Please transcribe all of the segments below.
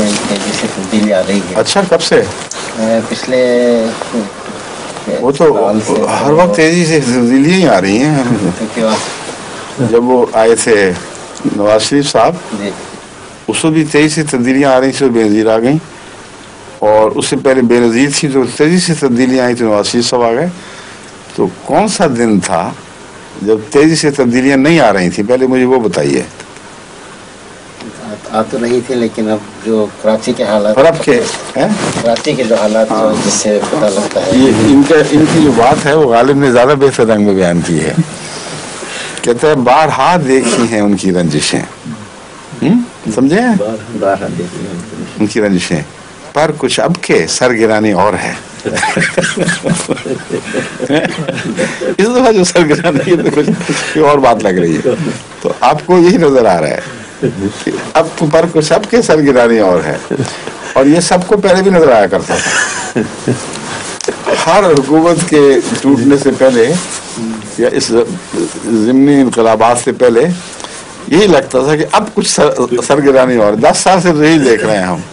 में तेजी से तब्दीली आ रही है। अच्छा, कब से? पिछले वो तो हर वक्त तेजी से तब्दीलियाँ ही आ रही हैं। जब वो आए थे नवाज शरीफ साहब, उसमें भी तेजी से तब्दीलियाँ आ रही थी, बेनज़ीर आ गई, और उससे पहले बेनज़ीर थी तो तेजी से तब्दीलियाँ आई तो नवाज शरीफ साहब आ गए। तो कौन सा दिन था जब तेजी से तब्दीलियाँ नहीं आ रही थी? पहले मुझे वो बताइए। आ तो रही थी, लेकिन अब जो कराची के हालात, कराची के जो हालात, जिससे पता लगता है ये इनकी जो बात है वो गालिब ने ज़्यादा बेहतर रंग में बयान की है। कहते हैं बारहा देखी हैं उनकी रंजिशें, समझे? बारहा देखी हैं उनकी रंजिशें, पर कुछ अब के सरगिरानी और है। इस दफा जो सरगिरानी है तो कुछ और बात लग रही है। तो आपको यही नजर आ रहा है अब पर कुछ अब के सरगिरानी और है, और ये सबको पहले भी नजर आया करता था। हर हुकूमत के टूटने से पहले या इस ज़िमनी इनकलाबात से पहले यही लगता था कि अब कुछ सरगिरानी और। 10 साल से तो यही देख रहे हैं हम।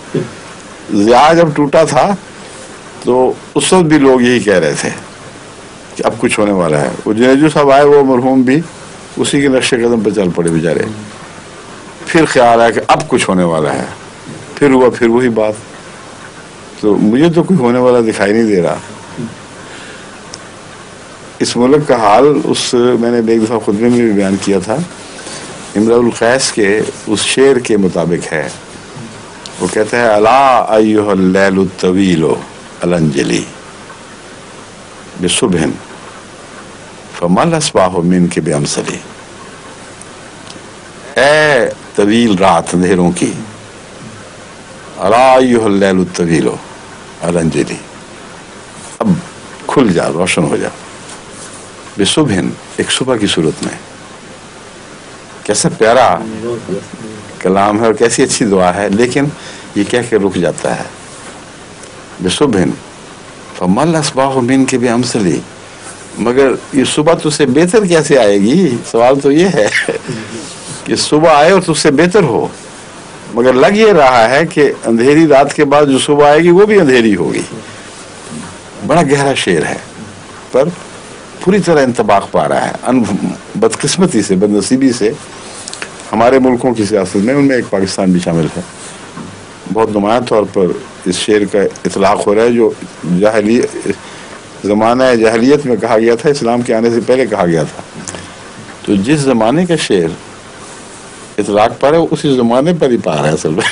ज़िया जब टूटा था तो उस वक्त भी लोग यही कह रहे थे कि अब कुछ होने वाला है। वो जुनेजू साहब आए, वो मरहूम भी उसी के नक्शे कदम पर चल पड़े बेचारे। फिर ख्याल आया कि अब कुछ होने वाला है, फिर हुआ, फिर वही बात। तो मुझे तो कोई होने वाला दिखाई नहीं दे रहा। इस मुल्क का हाल मैंने एक दफ़ा खुतबे में भी बयान किया था, इमरुल कैस के उस शेर के मुताबिक है। वो कहता है अला अय्युहल लैलु तवीलो अलंजली बिसुबहिन फमल अस्बाहु मिनके बिअमसली। ए तवील रात अंधेरों की, अला अय्युहल लैलु तवीलो अलंजली, अब खुल जा, रोशन हो जा। बिसुबहिन, एक सुबह की सूरत में। कैसा प्यारा कलाम है और कैसी अच्छी दुआ है, लेकिन ये कह के रुक जाता है। बिसुबहिन फमल अस्बाहु मिनके बिअमसली, मगर ये सुबह तुझसे बेहतर कैसे आएगी? सवाल तो ये है कि सुबह आए और तुझसे बेहतर हो, मगर लग ये रहा है कि अंधेरी रात के बाद जो सुबह आएगी वो भी अंधेरी होगी। बड़ा गहरा शेर है, पर पूरी तरह इंतबाक पा रहा है। बदकिस्मती से, बदनसीबी से हमारे मुल्कों की सियासत में, उनमें एक पाकिस्तान भी शामिल है, बहुत नुमायां तौर पर इस शेर का इतलाक हो रहा है जो ज़माना जहलियत में कहा गया था, इस्लाम के आने से पहले कहा गया था। तो जिस ज़माने का शेर इतलाक पा रहा है उसी ज़माने पर ही पा रहा है असल में।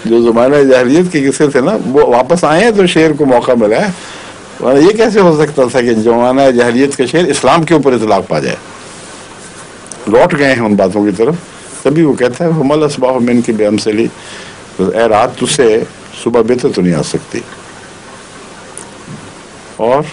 जो ज़माना जहलियत के किस्से थे ना, वो वापस आए हैं तो शेर को मौका मिला है। वरना ये कैसे हो सकता था कि ज़माना जहलियत का शेर इस्लाम के ऊपर इतलाक पा जाए? लौट गए हैं उन बातों की तरफ, तभी वो कहता है हमल अस्बाहु मिनके बिअमसली, ए रात तुझसे सुबह बेहतर तो नहीं आ सकती। और